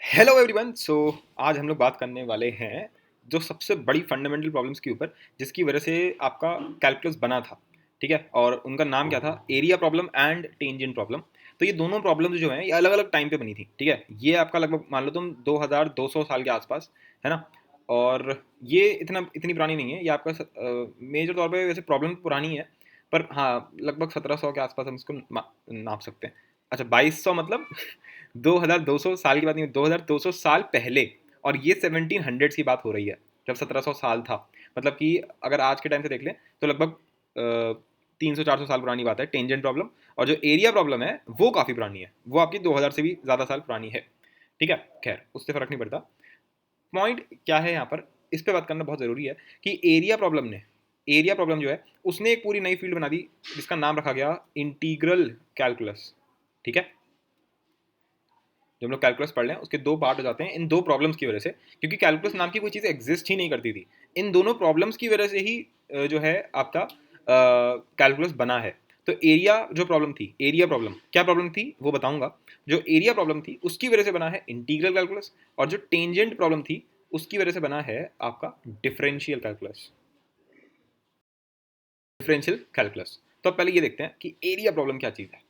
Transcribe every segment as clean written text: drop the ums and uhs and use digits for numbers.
Hello everyone. आज हम लोग बात करने वाले हैं जो सबसे बड़ी फंडामेंटल प्रॉब्लम्स के ऊपर जिसकी वजह से आपका कैलकुलस बना था। ठीक है, और उनका नाम क्या था? Area problem and tangent problem. तो ये दोनों प्रॉब्लम्स जो हैं ये अलग अलग टाइम पे बनी थी। ठीक है, ये आपका लगभग मान लो तुम 2200 साल के आसपास, है ना। और ये इतनी पुरानी नहीं है, ये आपका मेजर तौर पे वैसे प्रॉब्लम पुरानी है, पर हाँ लगभग 1700 के आसपास हम इसको नाप सकते हैं। अच्छा, 2200 मतलब 2200 साल की बात नहीं, 2200 साल पहले। और ये 1700 की बात हो रही है, जब 1700 साल था। मतलब कि अगर आज के टाइम से देख लें तो लगभग 300-400 साल पुरानी बात है टेंजेंट प्रॉब्लम। और जो एरिया प्रॉब्लम है वो काफ़ी पुरानी है, वो आपकी 2000 से भी ज़्यादा साल पुरानी है। ठीक है, खैर उससे फ़र्क नहीं पड़ता। पॉइंट क्या है यहाँ पर, इस पर बात करना बहुत ज़रूरी है कि एरिया प्रॉब्लम जो है उसने एक पूरी नई फील्ड बना दी जिसका नाम रखा गया इंटीग्रल कैलकुलस। ठीक है, जब हम लोग कैलकुलस पढ़ लें उसके दो पार्ट हो जाते हैं इन दो प्रॉब्लम्स की वजह से, क्योंकि कैलकुलस नाम की कोई चीज़ एग्जिस्ट ही नहीं करती थी। इन दोनों प्रॉब्लम्स की वजह से ही जो है आपका कैलकुलस बना है। तो एरिया जो प्रॉब्लम थी, एरिया प्रॉब्लम क्या प्रॉब्लम थी वो बताऊंगा। जो एरिया प्रॉब्लम थी उसकी वजह से बना है इंटीग्रल कैलकुलस, और जो टेंजेंट प्रॉब्लम थी उसकी वजह से बना है आपका डिफरेंशियल कैलकुलस। Differential calculus. तो अब पहले ये देखते हैं कि एरिया प्रॉब्लम क्या चीज़ है।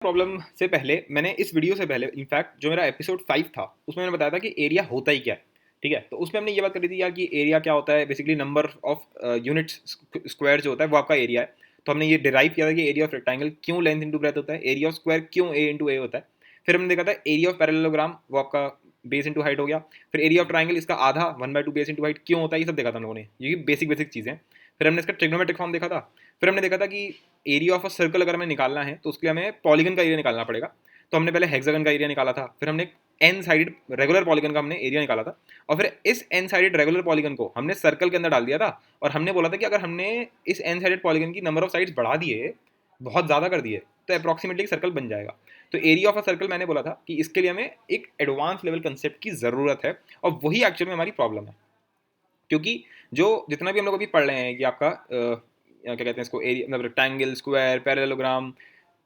प्रॉब्लम से पहले मैंने इस वीडियो से पहले इनफैक्ट जो मेरा एपिसोड 5 था उसमें मैंने बताया था कि एरिया होता ही क्या है। ठीक है, तो उसमें हमने ये बात करी थी यार कि एरिया क्या होता है, basically number of units square जो होता है वो आपका एरिया है। तो हमने ये डिराइव किया था कि एरिया ऑफ रेक्टेंगल क्यों लेंथ इंटू ब्रेथ होता है, एरिया ऑफ स्क्वायर क्यों ए इंटू ए होता है। फिर हमने देखा था एरिया ऑफ पैरेललोग्राम वो आपका बेस इंटू हाइट हो गया। फिर एरिया ऑफ ट्राइंगल इसका आधा 1/2 बेस इंटू हाइट क्यों होता है, ये सब देखा था हम लोगों ने, ये बेसिक बेसिक चीज़ें। फिर हमने इसका ट्रिग्नोमेट्रिक फॉर्म देखा था। फिर हमने देखा था कि एरिया ऑफ अ सर्कल अगर हमें निकालना है तो उसके लिए हमें पॉलीगन का एरिया निकालना पड़ेगा। तो हमने पहले हेक्सागन का एरिया निकाला था, फिर हमने एन साइडेड रेगुलर पॉलीगन का हमने एरिया निकाला था। और फिर इस एन साइडेड रेगुलर पॉलीगन को हमने सर्कल के अंदर डाल दिया था। और हमने बोला था कि अगर हमने इस एन साइडेड पॉलीगन की नंबर ऑफ साइड्स बढ़ा दिए, बहुत ज़्यादा कर दिए, तो अप्रॉक्सीमेटली सर्कल बन जाएगा। तो एरिया ऑफ अ सर्कल मैंने बोला था कि इसके लिए हमें एक एडवांस लेवल कंसेप्ट की ज़रूरत है, और वही एक्चुअल में हमारी प्रॉब्लम है। क्योंकि जो जितना भी हम लोग अभी पढ़ रहे हैं कि आपका क्या कहते हैं इसको, एरिया मतलब रेक्टेंगल, स्क्वायर, पैरेललोग्राम,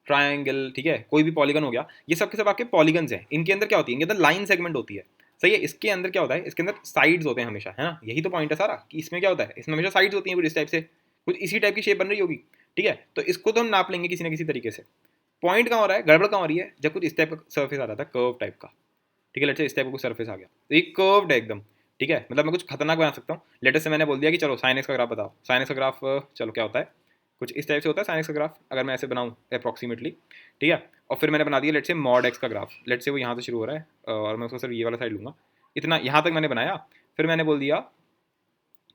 ट्रायंगल, ठीक है, कोई भी पॉलीगन हो गया, ये सब के सब आपके पॉलीगन्स हैं। इनके अंदर क्या होती है, इनके अंदर लाइन सेगमेंट होती है। सही है, इसके अंदर क्या होता है, इसके अंदर साइड्स होते हैं हमेशा, है ना। यही तो पॉइंट है सारा कि इसमें क्या होता है, इसमें हमेशा साइड्स होती हैं कुछ इस टाइप से, कुछ इसी टाइप की शेप बन रही होगी। ठीक है, तो इसको तो हम नाप लेंगे किसी ना किसी तरीके से। पॉइंट कहाँ हो रहा है, गड़बड़ कहाँ हो रही है, जब कुछ इस टाइप का सर्फेस आ रहा था, कर्व टाइप का। ठीक है, लेट से इस टाइप का कुछ सरफेस आ गया तो ये कर्व्ड है एकदम। ठीक है, मतलब मैं कुछ खतरनाक बना सकता हूँ। लेटर से मैंने बोल दिया कि चलो साइन एक्स का ग्राफ बताओ, साइन एक्स का ग्राफ चलो क्या होता है, कुछ इस टाइप से होता है साइन एक्स का ग्राफ, अगर मैं ऐसे बनाऊँ अप्रॉक्सीमेटली। ठीक है, और फिर मैंने बना दिया लेट से मॉड एक्स का ग्राफ, लेट से वो यहाँ से शुरू हो रहा है और मैं उसको सिर्फ ये वाला साइड लूँगा। इतना यहाँ तक मैंने बनाया। फिर मैंने बोल दिया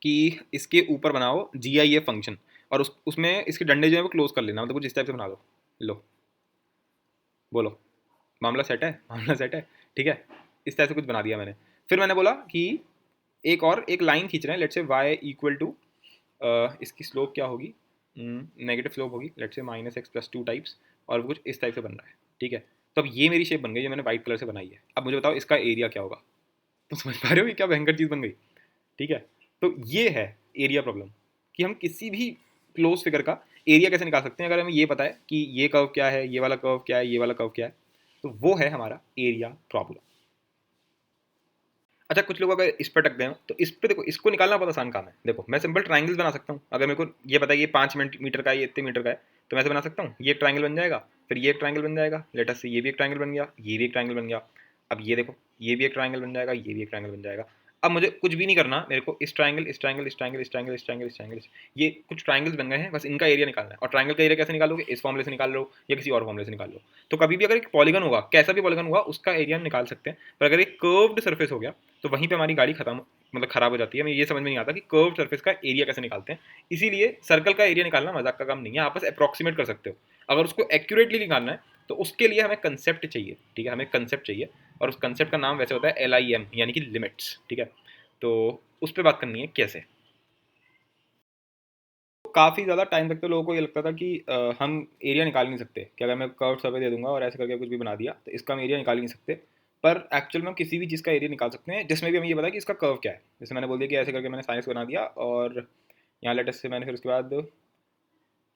कि इसके ऊपर बनाओ जी आई एफ फंक्शन, और उसमें इसके डंडे जो है वो क्लोज कर लेना, मतलब कुछ इस टाइप से बना दो। लो, बोलो, मामला सेट है, मामला सेट है। ठीक है, इस तरह से कुछ बना दिया मैंने। फिर मैंने बोला कि एक लाइन खींच रहे हैं, लेट से वाई इक्वल टू इसकी स्लोप क्या होगी, नेगेटिव स्लोप होगी, लेट से -x+2 टाइप्स, और वो कुछ इस टाइप से बन रहा है। ठीक है, तो अब ये मेरी शेप बन गई जो मैंने वाइट कलर से बनाई है। अब मुझे बताओ इसका एरिया क्या होगा। तो समझ पा रहे हो ये क्या भयंकर चीज़ बन गई। ठीक है, तो ये है एरिया प्रॉब्लम, कि हम किसी भी क्लोज फिगर का एरिया कैसे निकाल सकते हैं अगर हमें ये पता है कि ये कर्व क्या है, ये वाला कर्व क्या है, ये वाला कर्व क्या है। तो वो है हमारा एरिया प्रॉब्लम। अच्छा, कुछ लोग अगर इस पर टक गए हो तो इस पे देखो, इसको निकालना बहुत आसान काम है। देखो मैं सिंपल ट्राइंगल्स बना सकता हूँ, अगर मेरे को ये पता है ये 5 मीटर का है, ये इतने मीटर का है, तो मैं ऐसे बना सकता हूँ, ये एक ट्राइंगल बन जाएगा। फिर ये एक ट्राइंगल बन जाएगा, लेटस से ये भी एक ट्राइंगल बन गया, ये भी एक ट्राइंगल बन गया। अब ये देखो, ये भी एक ट्राइंगल बन जाएगा, ये भी एक ट्राइंगल बन जाएगा। अब मुझे कुछ भी नहीं करना, मेरे को इस ट्राइंगल, इस ट्राइंगल, इस ट्राइंगल, इस ट्राइंगल, इस ट्राइंगल, इस ट्राइंगल, ये कुछ ट्राइंगल्स बन गए हैं, बस इनका एरिया निकालना है। और ट्राइंगल का एरिया कैसे निकालोगे, इस फॉर्मूले से निकाल लो या किसी और फॉर्मूले से निकाल लो। तो कभी भी अगर एक पॉलीगन होगा, कैसा भी पॉलीगन होगा, उसका एरिया हम निकाल सकते हैं। पर अगर एक कर्व्ड सरफेस हो गया तो वहीं पे हमारी गाड़ी खत्म, मतलब खराब हो जाती है। हमें ये समझ में नहीं आता कि कर्व सरफेस का एरिया कैसे निकालते हैं। इसीलिए सर्कल का एरिया निकालना मजाक का काम नहीं है, आप बस अप्रॉक्सीमेट कर सकते हो। अगर उसको एक्यूरेटली निकालना है तो उसके लिए हमें कंसेप्ट चाहिए। ठीक है, हमें कंसेप्ट चाहिए, और उस कंसेप्ट का नाम वैसे होता है LIM, यानी कि लिमिट्स। ठीक है, तो उस पर बात करनी है कैसे। काफ़ी ज़्यादा टाइम तक तो लोगों को ये लगता था कि हम एरिया निकाल नहीं सकते, कि अगर मैं कर्व सर्वे दे दूंगा और ऐसे करके कुछ भी बना दिया तो इसका हम एरिया निकाल ही नहीं सकते। पर एक्चुअल में हम किसी भी चीज़ का एरिया निकाल सकते हैं जिसमें भी हमें ये पता है कि इसका कर्व क्या है। जैसे मैंने बोल दिया कि ऐसे करके मैंने साइंस बना दिया, और यहाँ लेटेस्ट से मैंने फिर उसके बाद,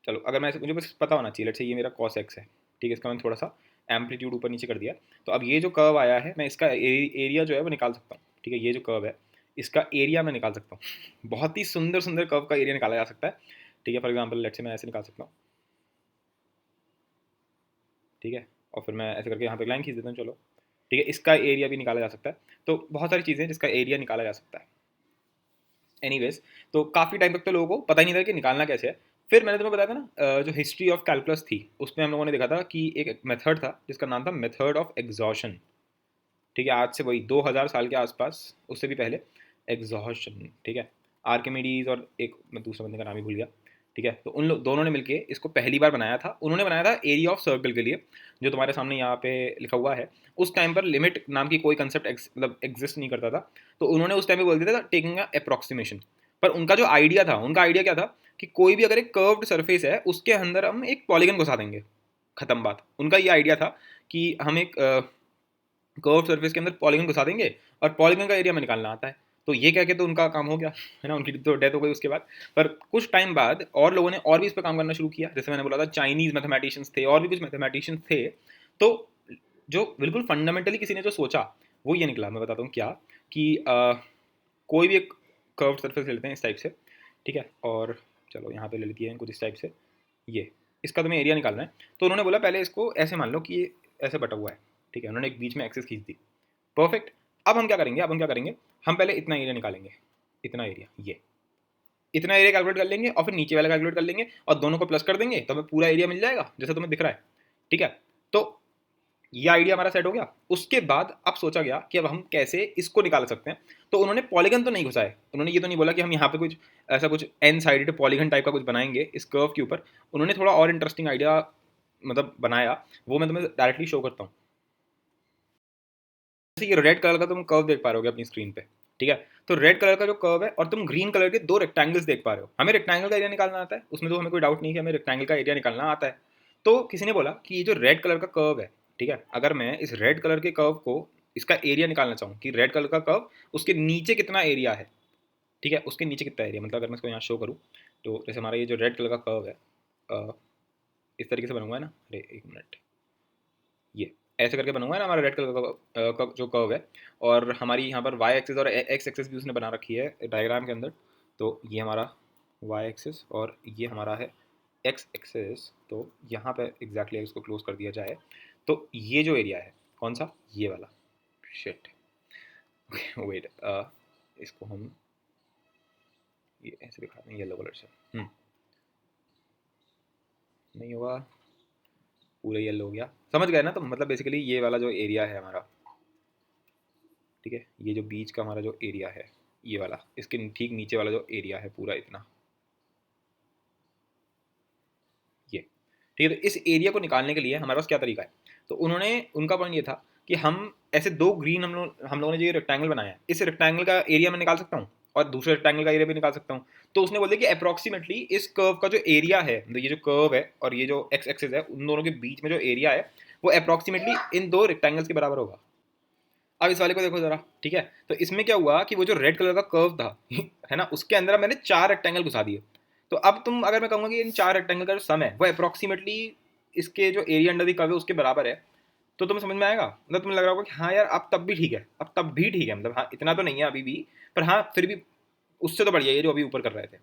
चलो अगर मैं मुझे बस पता होना चाहिए, लेट्स से ये मेरा cos x है। ठीक है, इसका मैंने थोड़ा सा एम्पलीट्यूड ऊपर नीचे कर दिया। तो अब ये जो कर्व आया है मैं इसका एरिया जो है वो निकाल सकता हूँ, ठीक है। ये जो कर्व है इसका एरिया मैं निकाल सकता हूँ। बहुत ही सुंदर सुंदर कर्व का एरिया निकाला जा सकता है, ठीक है। फॉर एग्जाम्पल लेट्स से मैं ऐसे निकाल सकता हूँ, ठीक है। और फिर मैं ऐसे करके यहाँ पे लाइन खींच देता हूँ, चलो ठीक है। इसका एरिया भी निकाला जा सकता है। तो बहुत सारी चीज़ें हैं जिसका एरिया निकाला जा सकता है। एनीवेज, तो काफ़ी टाइम तक तो लोगों को पता ही नहीं था कि निकालना कैसे है। फिर मैंने तुम्हें बताया था ना जो हिस्ट्री ऑफ कैलकुलस थी उसमें हम लोगों ने देखा था कि एक मेथड था जिसका नाम था मेथड ऑफ एग्जॉशन, ठीक है। आज से वही 2000 साल के आसपास, उससे भी पहले, एग्जॉशन, ठीक है। आर्किमिडीज और एक मैं दूसरा बंदे का नाम ही भूल गया, ठीक है। तो उन लोग दोनों ने मिलके इसको पहली बार बनाया था। उन्होंने बनाया था एरिया ऑफ सर्कल के लिए, जो तुम्हारे सामने यहाँ पे लिखा हुआ है। उस टाइम पर लिमिट नाम की कोई कंसेप्ट मतलब एग्जिस्ट नहीं करता था। तो उन्होंने उस टाइम पे बोल दिया था टेकिंग अप्रोक्सीमेशन। पर उनका जो आइडिया था, उनका आइडिया क्या था कि कोई भी अगर एक कर्व्ड सरफेस है उसके अंदर हम एक पॉलीगन घुसा देंगे, खत्म बात। उनका ये आइडिया था कि हम एक कर्व सरफेस के अंदर पॉलीगन घुसा देंगे और पॉलीगन का एरिया में निकालना आता है। तो ये कह के तो उनका काम हो गया, है ना। उनकी तो डेथ हो गई उसके बाद। पर कुछ टाइम बाद और लोगों ने और भी इस पर काम करना शुरू किया। जैसे मैंने बोला था चाइनीज मैथमेटिशियंस थे और भी कुछ मैथमेटिशियंस थे। तो जो बिल्कुल फंडामेंटली किसी ने जो सोचा वो ये निकला, मैं बताता हूँ क्या, कि कोई भी एक कर्व सरफेस ले लेते हैं इस टाइप से, ठीक है। और चलो यहाँ पे ले लेती है कुछ इस टाइप से, ये इसका तुम्हें एरिया निकालना है। तो उन्होंने बोला पहले इसको ऐसे मान लो कि ये ऐसे बटा हुआ है, ठीक है। उन्होंने एक बीच में एक्सेस खींच दी, परफेक्ट। अब हम क्या करेंगे, हम पहले इतना एरिया निकालेंगे, इतना एरिया, ये इतना एरिया कैलकुलेट कर लेंगे और फिर नीचे वाला कैलकुलेट कर लेंगे और दोनों को प्लस कर देंगे तो हमें पूरा एरिया मिल जाएगा जैसा तुम्हें दिख रहा है, ठीक है। तो ये आइडिया हमारा सेट हो गया। उसके बाद अब सोचा गया कि अब हम कैसे इसको निकाल सकते हैं। तो उन्होंने पॉलीगन तो नहीं घुसाए, उन्होंने ये तो नहीं बोला कि हम यहाँ पे कुछ ऐसा कुछ एन साइडेड पॉलीगन टाइप का कुछ बनाएंगे इस कर्व के ऊपर। उन्होंने थोड़ा और इंटरेस्टिंग आइडिया मतलब बनाया, वो मैं तुम्हें डायरेक्टली शो करता हूँ। जैसे ये रेड कलर का तुम कर्व देख पा रहे हो अपनी स्क्रीन पे, ठीक है। तो रेड कलर का जो कर्व है और तुम ग्रीन कलर के दो रेक्टेंगल्स देख पा रहे हो। हमें रेक्टेंगल का एरिया निकालना आता है, उसमें तो हमें कोई डाउट नहीं है कि हमें रेक्टेंगल का एरिया निकालना आता है। तो किसी ने बोला कि ये जो रेड कलर का कर्व है, ठीक है, अगर मैं इस रेड कलर के कर्व को इसका एरिया निकालना चाहूँ कि रेड कलर का कर्व उसके नीचे कितना एरिया है, ठीक है, उसके नीचे कितना एरिया, मतलब अगर मैं इसको यहाँ शो करूँ तो जैसे हमारा ये जो रेड कलर का कर्व है इस तरीके से बना हुआ है ना, अरे एक मिनट, ये ऐसे करके बना हुआ है ना हमारा रेड कलर का जो कर्व है। और हमारी यहाँ पर वाई एक्सिस और एक्स एक्सिस भी उसने बना रखी है डायग्राम के अंदर। तो ये हमारा वाई एक्सिस और ये हमारा है एक्स एक्सिस। तो यहाँ पे एग्जैक्टली इसको क्लोज कर दिया जाए तो ये जो एरिया है कौन सा, ये वाला, शिट वेट, इसको हम ये ऐसे दिखाते हैं येलो कलर से, नहीं होगा, पूरा येलो हो गया, समझ गए ना। तो मतलब बेसिकली ये वाला जो एरिया है हमारा, ठीक है, ये जो बीच का हमारा जो एरिया है ये वाला, इसके ठीक नीचे वाला जो एरिया है पूरा इतना, ये ठीक है। तो इस एरिया को निकालने के लिए हमारे पास क्या तरीका है। तो उन्होंने, उनका पॉइंट ये था कि हम ऐसे दो ग्रीन हम लोगों ने जो ये रेक्टेंगल बनाया है इस रेक्टेंगल का एरिया मैं निकाल सकता हूँ और दूसरे रेक्टेंगल का एरिया भी निकाल सकता हूँ। तो उसने बोल दिया कि अप्रॉक्सीमेटली इस कर्व का जो एरिया है, तो ये जो कर्व है और ये जो एक्स एक्सिस है उन दोनों के बीच में जो एरिया है वो अप्रॉक्सीमेटली इन दो रेक्टेंगल्स के बराबर होगा। अब इस वाले को देखो जरा, ठीक है। तो इसमें क्या हुआ कि वो जो रेड कलर का कर्व था है ना, उसके अंदर मैंने चार रेक्टेंगल घुसा दिए। तो अब तुम अगर मैं कहूँगा कि इन चार रेक्टेंगल का जो सम है वो अप्रॉक्सीमेटली इसके जो एरिया अंडर दी कर्व है उसके बराबर है, तो तुम्हें समझ में आएगा। मतलब तुम्हें लग रहा होगा कि हाँ यार अब तब भी ठीक है, अब तब भी ठीक है, मतलब हाँ इतना तो नहीं है अभी भी, पर हाँ फिर भी उससे तो बढ़िया ये जो अभी ऊपर कर रहे थे।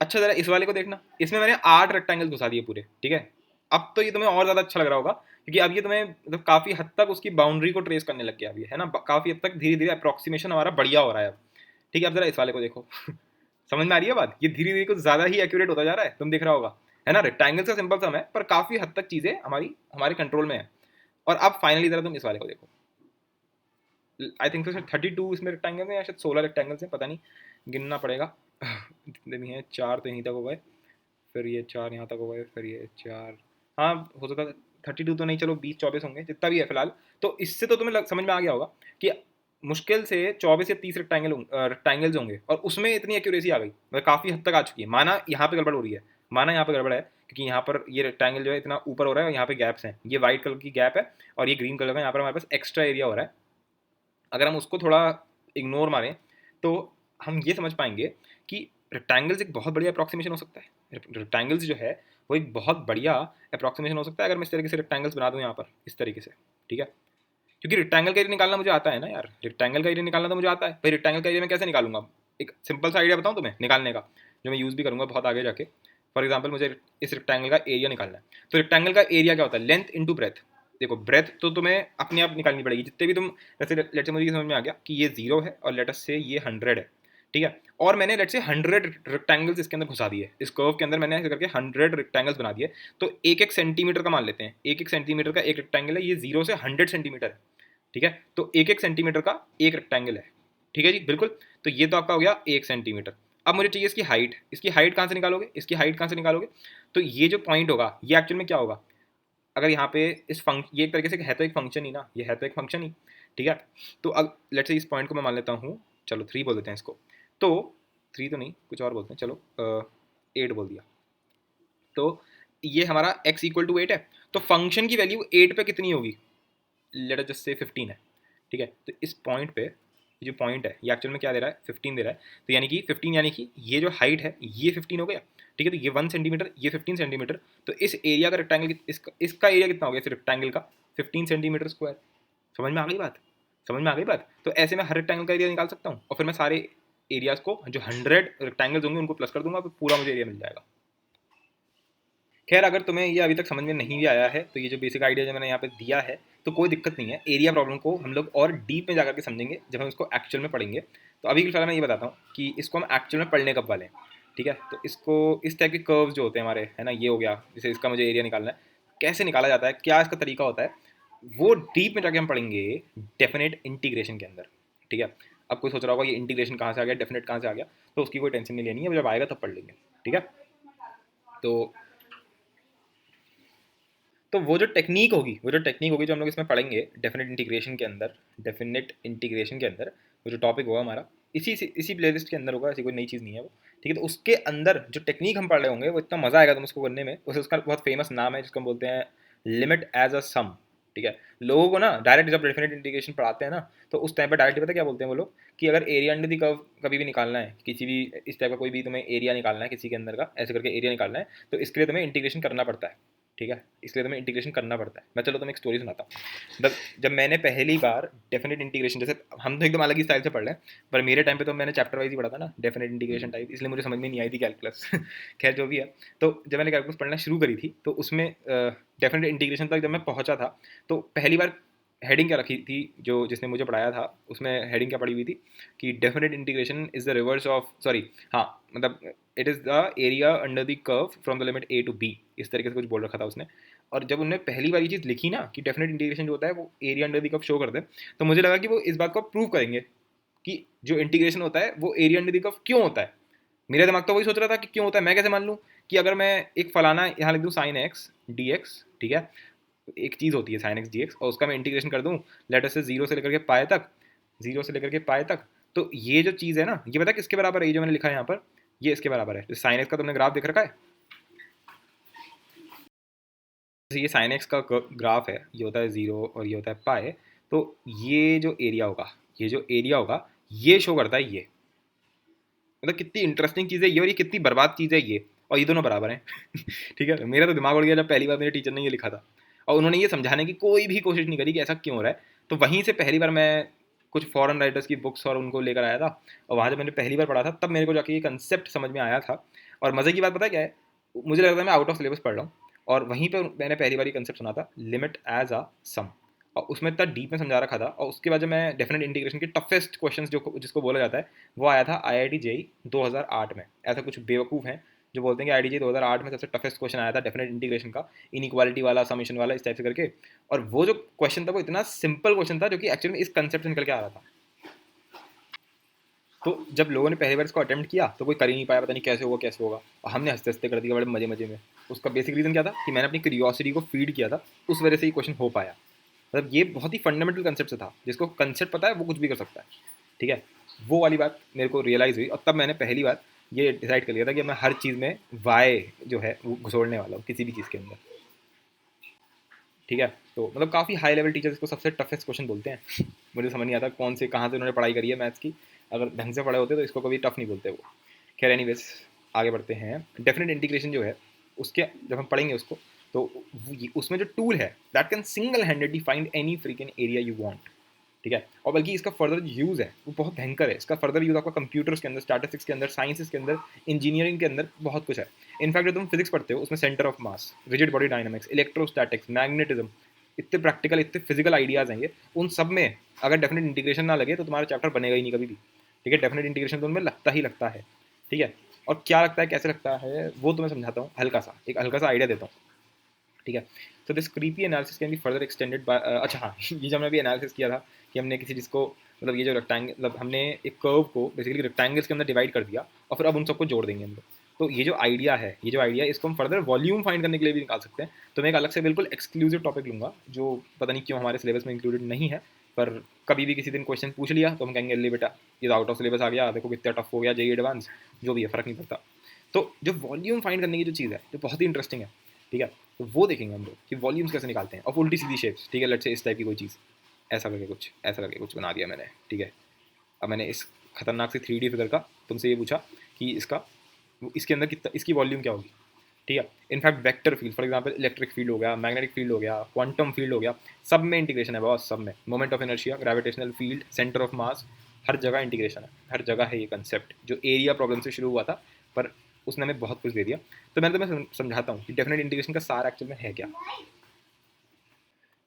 अच्छा जरा इस वाले को देखना, इसमें मैंने 8 रेक्टेंगल घुसा दिए पूरे, ठीक है। अब तो ये तुम्हें और ज़्यादा अच्छा लग रहा होगा क्योंकि अब ये तुम्हें मतलब काफ़ी हद तक उसकी बाउंड्री को ट्रेस करने लग गया अभी, है ना। काफ़ी हद तक धीरे धीरे अप्रॉक्सीमेशन हमारा बढ़िया हो रहा है अब, ठीक है। अब जरा इस वाले को देखो समझ में आ रही है बात, ये धीरे धीरे कुछ ज़्यादा ही एक्यूरेट होता जा रहा है, तुम दिख रहा होगा, है ना। रेक्टेंगल का सिंपल सम है पर काफ़ी हद तक चीज़ें हमारी हमारे कंट्रोल में है। और अब फाइनली जरा तुम इस वाले को देखो, आई थिंक सो 32 इसमें रेक्टेंगल है या शायद 16 रेक्टेंगल्स हैं, पता नहीं, गिनना पड़ेगा जितने भी हैं। चार तो यहीं तक हो गए, फिर ये चार यहाँ तक हो गए, फिर ये चार, हाँ हो सकता है 32 तो नहीं, चलो 20-24 होंगे जितना भी है फिलहाल। तो इससे तो तुम्हें समझ में आ गया होगा कि मुश्किल से 24 या 30 रेक्टेंगल्स होंगे और उसमें इतनी एक्यूरेसी आ गई, मतलब काफ़ी हद तक आ चुकी है। माना यहाँ पे गड़बड़ हो रही है, माना यहाँ पे गड़बड़ है क्योंकि यहाँ पर ये रेक्टेंगल जो है इतना ऊपर हो रहा है और यहाँ पे गैप्स हैं, ये वाइट कलर की गैप है और ये ग्रीन कलर का यहाँ पर हमारे पास एक्स्ट्रा एरिया हो रहा है। अगर हम उसको थोड़ा इग्नोर मारें तो हम ये समझ पाएंगे कि रेक्टेंगल्स एक बहुत बढ़िया अप्रॉक्सीमेशन हो सकता है। रेक्टेंगल्स जो है वो एक बहुत बढ़िया अप्रॉक्सीमेशन हो सकता है अगर मैं इस तरीके से रेक्टेंगल्स बना दूँ यहाँ पर इस तरीके से, ठीक है। क्योंकि रेक्टेंगल का एरिया निकालना मुझे आता है ना यार, रेक्टेंगल का एरिया निकालना तो मुझे आता है। भाई रेक्टेंगल का एरिया मैं कैसे निकालूंगा? एक सिंपल सा आइडिया बताऊँ तुम्हें निकालने का, जो मैं यूज़ भी करूँगा बहुत आगे जाके। फॉर एग्जाम्पल मुझे इस रेक्टेंगल का एरिया निकालना है, तो रेक्टेंगल का एरिया क्या होता है? Length into breadth. देखो ब्रेथ तो तुम्हें अपने आप निकालनी पड़ेगी, जितने भी तुम, जैसे लेट से मुझे ये समझ में आ गया कि ये 0 है और लेट अस से ये 100 है, ठीक है। और मैंने लेट से 100 रेक्टेंगल्स इसके अंदर घुसा दिए, इस कर्व के अंदर मैंने ऐसे करके 100 रेक्टेंगल्स बना दिए। तो एक एक सेंटीमीटर का मान लेते हैं, एक एक सेंटीमीटर का एक रेक्टेंगल है, ये 0 से 100 सेंटीमीटर है, ठीक है। तो एक एक सेंटीमीटर का एक रेक्टेंगल है, ठीक है जी, बिल्कुल। तो ये तो आपका हो गया 1 सेंटीमीटर। अब मुझे चाहिए इसकी हाइट, इसकी हाइट कहाँ से निकालोगे? इसकी हाइट कहाँ से निकालोगे? तो ये जो पॉइंट होगा ये एक्चुअल में क्या होगा? अगर यहाँ पे इस ये एक तरीके से है तो एक फंक्शन ही ना, ये है तो एक फंक्शन ही, ठीक है। तो अब लेट्स से इस पॉइंट को मैं मान लेता हूँ, चलो 3 बोल देते हैं इसको। तो 3 तो नहीं, कुछ और बोलते हैं, चलो 8 बोल दिया। तो ये हमारा x इक्वल टू 8 है, तो फंक्शन की वैल्यू 8 पे कितनी होगी? लेट अस जस्ट से 15 है, ठीक है। तो इस पॉइंट पे ये जो पॉइंट है ये एक्चुअल में क्या दे रहा है? 15 दे रहा है। तो यानी कि 15 यानी कि ये जो हाइट है ये 15 हो गया, ठीक है। तो ये 1 सेंटीमीटर, ये 15 सेंटीमीटर। तो इस एरिया का रेक्टेंगल इसका एरिया कितना हो गया इस रेक्टेंगल का? 15 सेंटीमीटर स्क्वायर। समझ में आ गई बात? समझ में आ गई बात? तो ऐसे मैं हर रेक्टेंगल का एरिया निकाल सकता हूँ और फिर मैं सारे एरियाज को जो 100 रेक्टेंगल्स होंगे उनको प्लस कर दूंगा, फिर पूरा मुझे एरिया मिल जाएगा। खैर अगर तुम्हें ये अभी तक समझ में नहीं भी आया है तो ये जो बेसिक आइडिया जो मैंने यहाँ पे दिया है तो कोई दिक्कत नहीं है। एरिया प्रॉब्लम को हम लोग और डीप में जाकर के समझेंगे जब हम इसको एक्चुअल में पढ़ेंगे। तो अभी के फिलहाल मैं ये बताता हूँ कि इसको हम एक्चुअल में पढ़ने कब वाले हैं, ठीक है। तो इसको इस टाइप के कर्व्स जो होते हैं हमारे, है ना, ये हो गया, जैसे इसका मुझे एरिया निकालना है, कैसे निकाला जाता है, क्या इसका तरीका होता है, वो डीप में जाके हम पढ़ेंगे डेफिनेट इंटीग्रेशन के अंदर, ठीक है। अब कोई सोच रहा होगा ये इंटीग्रेशन कहाँ से आ गया, डेफिनेट कहाँ से आ गया, तो उसकी कोई टेंशन नहीं लेनी है, जब आएगा तब पढ़ लेंगे, ठीक है। तो वो जो टेक्निक होगी जो हम लोग इसमें पढ़ेंगे डेफिनेट इंटीग्रेशन के अंदर, डेफिनेट इंटीग्रेशन के अंदर वो जो टॉपिक होगा हमारा इसी प्लेलिस्ट के अंदर होगा, ऐसी कोई नई चीज़ नहीं है वो, ठीक है। तो उसके अंदर जो टेक्निक हम पढ़ रहे होंगे वो इतना मज़ा आएगा तुम उसको करने में। उसे उसका बहुत फेमस नाम है जिसको हम बोलते हैं लिमिट एज अ सम, ठीक है। लोगों को ना डायरेक्ट जब डेफिनेट इंटीग्रेशन पढ़ाते हैं ना तो उस टाइम पर डायरेक्ट पता क्या बोलते हैं वो लोग कि अगर एरिया अंडर दी कर्व कभी भी निकालना है, किसी भी इस टाइप का कोई भी तुम्हें एरिया निकालना है किसी के अंदर का, ऐसे करके एरिया निकालना है, तो इसके लिए तुम्हें इंटीग्रेशन करना पड़ता है, ठीक है। इसलिए तुम्हें इंटीग्रेशन करना पड़ता है। मैं चलो तुम्हें एक स्टोरी सुनाता हूँ। जब मैंने पहली बार डेफिनेट इंटीग्रेशन, जैसे हम तो एकदम अलग ही स्टाइल से पढ़ रहे हैं, पर मेरे टाइम पे तो मैंने चैप्टर वाइज ही पढ़ा था ना डेफिनेट इंटीग्रेशन टाइप, इसलिए मुझे समझ में नहीं आई थी कैलकुलस खैर जो भी है। तो जब मैंने कैलकुलस पढ़ना शुरू करी थी तो उसमें डेफिनेट इंटीग्रेशन तक जब मैं पहुँचा था तो पहली बार हेडिंग क्या रखी थी, जो जिसने मुझे पढ़ाया था उसमें हेडिंग क्या पढ़ी हुई थी कि definite integration is the reverse of, sorry हाँ, मतलब it is the area under the curve from the limit A to B, इस तरीके से कुछ बोल रखा था उसने। और जब उन्होंने पहली बार ये चीज़ लिखी ना कि डेफिनेट इंटीग्रेशन जो होता है वो area under the curve show करता है, तो मुझे लगा कि वो इस बात को प्रूव करेंगे कि जो इंटीग्रेशन होता है वो एरिया अंडर द कर्व क्यों होता है। मेरा दिमाग तो वही सोच रहा था कि क्यों होता है, मैं कैसे मान लूँ कि अगर मैं एक फलाना यहाँ लिख दूँ साइन एक्स डी एक्स, ठीक है, एक चीज़ होती है साइन एक्स डी एक्स, और उसका मैं इंटीग्रेशन कर दूँ लेटर से 0 से लेकर के पाए तक, 0 से लेकर के पाए तक, तो ये जो चीज़ है ना ये पता है किसके बराबर है? ये जो मैंने लिखा है यहाँ पर ये इसके बराबर है। जो साइन एक्स का तुमने ग्राफ देख रखा है, जैसे ये साइन एक्स का ग्राफ है, ये होता है 0 और ये होता है पाए, तो ये जो एरिया होगा, ये जो एरिया होगा ये शो करता है ये। मतलब कितनी इंटरेस्टिंग चीज़ है ये और ये कितनी बर्बाद चीज़ है ये, और ये दोनों बराबर हैं ठीक है। मेरा तो दिमाग उड़ गया जब पहली बार मेरे टीचर ने ये लिखा था और उन्होंने ये समझाने की कोई भी कोशिश नहीं करी कि ऐसा क्यों हो रहा है। तो वहीं से पहली बार मैं कुछ फॉरेन राइटर्स की बुक्स और उनको लेकर आया था, और वहाँ जब मैंने पहली बार पढ़ा था तब मेरे को जाके ये कंसेप्ट समझ में आया था। और मज़े की बात पता है क्या है, मुझे लगता है मैं आउट ऑफ सिलेबस पढ़ रहा हूँ, और वहीं पर मैंने पहली बार ये कंसेप्ट सुना था लिमिट एज अ सम, और उसमें इतना डीप में समझा रखा था। और उसके बाद जब मैं डेफिनेट इंटीग्रेशन के टफेस्ट क्वेश्चन जो जिसको बोला जाता है वो आया था IIT JEE 2008 में। ऐसा कुछ बेवकूफ़ हैं जो बोलते हैं कि IIT JEE 2008 में सबसे टफेस्ट क्वेश्चन आया था डेफिनेट इंटीग्रेशन का, इनइक्वालिटी वाला, समेशन वाला, इस टाइप से करके। और वो जो क्वेश्चन था वो इतना सिंपल क्वेश्चन था जो कि एक्चुअली में इस कंसेप्ट से निकल के आ रहा था। तो जब लोगों ने पहली बार इसको अटेम्प्ट किया तो कोई कर ही नहीं पाया, पता नहीं कैसे होगा कैसे होगा, और हमने हंसते हंसते कर दिया बड़े मजे मजे में। उसका बेसिक रीज़न क्या था कि मैंने अपनी क्यूरियोसिटी को फीड किया था, उस वजह से ये क्वेश्चन हो पाया। मतलब ये बहुत ही फंडामेंटल कंसेप्ट से था, जिसको कंसेप्ट पता है वो कुछ भी कर सकता है, ठीक है। वो वाली बात मेरे को रियलाइज़ हुई और तब मैंने पहली बार ये डिसाइड कर लिया था कि मैं हर चीज़ में वाई जो है वो घुसोड़ने वाला हूँ किसी भी चीज़ के अंदर, ठीक है। तो मतलब काफ़ी हाई लेवल टीचर्स इसको सबसे टफेस्ट क्वेश्चन बोलते हैं मुझे समझ नहीं आता कौन से कहाँ से उन्होंने पढ़ाई करी है मैथ्स की, अगर ढंग से पढ़े होते तो इसको कभी टफ नहीं बोलते वो। खैर एनीवेज आगे बढ़ते हैं। डेफिनेट इंटीग्रेशन जो है उसके जब हम पढ़ेंगे उसको, तो उसमें जो टूल है that can single handedly find any freaking area you want, ठीक है। और बल्कि इसका फर्दर यूज़ है वो बहुत भयंकर है। इसका फर्दर यूज़ आपका कंप्यूटर्स के अंदर, स्टैटिस्टिक्स के अंदर, साइंसेस के अंदर, इंजीनियरिंग के अंदर बहुत कुछ है। इनफैक्ट जो तुम फिजिक्स पढ़ते हो उसमें centre of mass, rigid body dynamics, electrostatics, magnetism, इतने प्रैक्टिकल इतने फिजिकल आइडियाज़ हैं ये, उन सब में अगर डेफिनेट इंटीग्रेशन ना लगे तो तुम्हारा चैप्टर बनेगा ही नहीं कभी भी, ठीक है। डेफिनेट इंटीग्रेशन तो उनमें लगता ही लगता है, ठीक है। और क्या लगता है, कैसे लगता है, वो तो मैं समझाता हूँ, एक हल्का सा आइडिया देता हूँ, ठीक है। तो this creepy analysis can be further extended by, अच्छा हाँ ये जब हमने अभी एनालिसिस किया था कि हमने किसी चीज़ को, मतलब ये जो रेक्टेंगल, मतलब हमने एक कर्व को बेसिकली रेक्टेंगल्स के अंदर डिवाइड कर दिया और फिर अब उन सबको जोड़ देंगे हम लोग। तो ये जो आइडिया है इसको हम फर्दर वॉल्यूम फाइंड करने के लिए भी निकाल सकते हैं। तो मैं एक अलग से बिल्कुल एक्सक्लूसिव टॉपिक लूँगा जो पता नहीं क्यों हमारे सिलेबस में इंक्लूडेड नहीं है, पर कभी भी किसी दिन क्वेश्चन पूछ लिया तो हम कहेंगे ले बेटा ये तो आउट ऑफ सिलेबस आ गया, देखो कितना टफ हो गया, जेईई एडवांस जो भी है फ़र्क नहीं पड़ता। तो जो वॉल्यूम फाइंड करने की जो चीज़ है जो बहुत ही इंटरेस्टिंग है, ठीक है। तो वो देखेंगे हम लोग कि वॉल्यूम्स कैसे निकालते हैं और उल्टी सीधी शेप्स, ठीक है। लेट्स से इस टाइप की कोई चीज़, ऐसा करके कुछ बना दिया मैंने, ठीक है। अब मैंने इस खतरनाक सी 3D फिगर का तुमसे ये पूछा कि इसके अंदर कितना, इसकी वॉल्यूम क्या होगी, ठीक है। In fact vector field, for example electric field हो गया, मैग्नेटिक फील्ड हो गया, क्वांटम फील्ड हो गया, सब में इंटीग्रेशन है बॉस, सब में। Moment of inertia, gravitational field, centre of mass, हर जगह इंटीग्रेशन है, हर जगह है ये कंसेप्ट जो एरिया प्रॉब्लम से शुरू हुआ था, पर उसने हमें बहुत कुछ दे दिया। तो मैं तुम्हें समझाता हूँ कि डेफिनेट इंटीग्रेशन का सार एक्चुअल में है क्या।